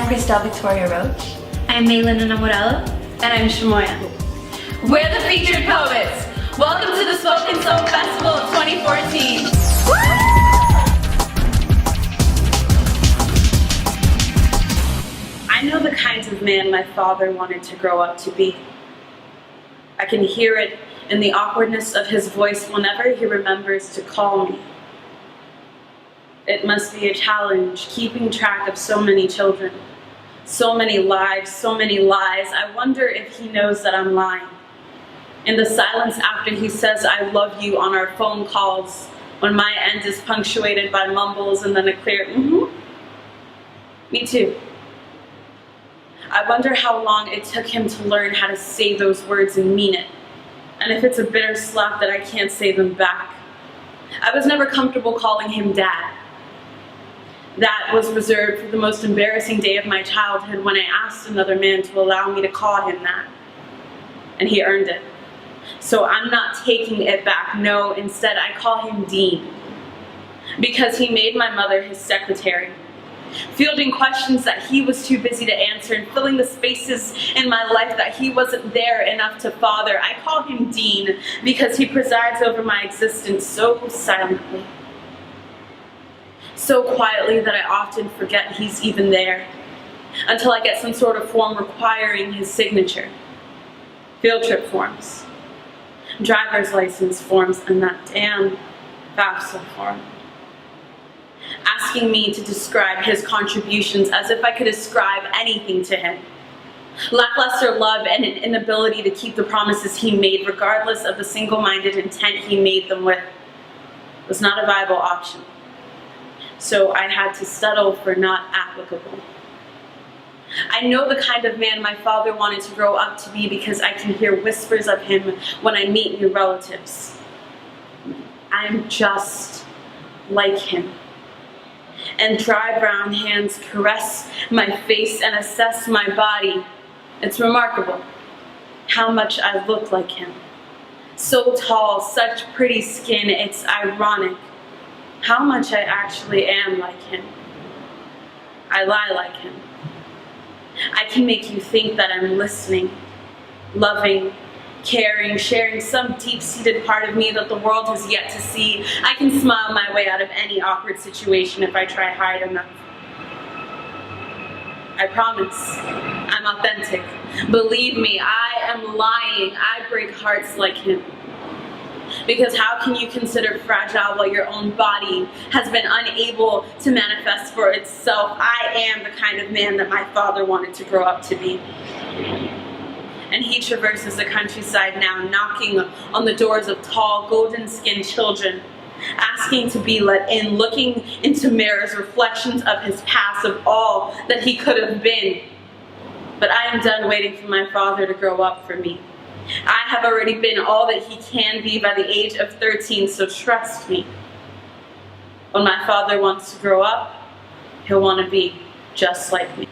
Cristal Victoria Roach. I'm Maylin Enamorado. And I'm Shamoyia. We're the featured poets. Welcome to the Spoken Soul Festival of 2014. I know the kinds of man my father wanted to grow up to be. I can hear it in the awkwardness of his voice whenever he remembers to call me. It must be a challenge keeping track of so many children, so many lives, so many lies. I wonder if he knows that I'm lying. In the silence after he says I love you on our phone calls, when my end is punctuated by mumbles and then a clear Me too. I wonder how long it took him to learn how to say those words and mean it, and if it's a bitter slap that I can't say them back. I was never comfortable calling him Dad. That was reserved for the most embarrassing day of my childhood when I asked another man to allow me to call him that, and he earned it. So I'm not taking it back. No, instead I call him Dean, because he made my mother his secretary, fielding questions that he was too busy to answer and filling the spaces in my life that he wasn't there enough to father. I call him Dean because he presides over my existence so silently, so quietly that I often forget he's even there, until I get some sort of form requiring his signature. Field trip forms, driver's license forms, and that damn FAFSA form, asking me to describe his contributions as if I could ascribe anything to him. Lackluster love and an inability to keep the promises he made, regardless of the single-minded intent he made them with, was not a viable option. So I had to settle for not applicable. I know the kind of man my father wanted to grow up to be because I can hear whispers of him when I meet new relatives. I'm just like him. And dry brown hands caress my face and assess my body. It's remarkable how much I look like him. So tall, such pretty skin, it's ironic how much I actually am like him. I lie like him. I can make you think that I'm listening, loving, caring, sharing some deep-seated part of me that the world has yet to see. I can smile my way out of any awkward situation if I try hard enough. I promise, I'm authentic. Believe me, I am lying. I break hearts like him. Because how can you consider fragile while your own body has been unable to manifest for itself? I am the kind of man that my father wanted to grow up to be. And he traverses the countryside now, knocking on the doors of tall, golden-skinned children, asking to be let in, looking into mirrors, reflections of his past, of all that he could have been. But I am done waiting for my father to grow up for me. I have already been all that he can be by the age of 13, so trust me. When my father wants to grow up, he'll want to be just like me.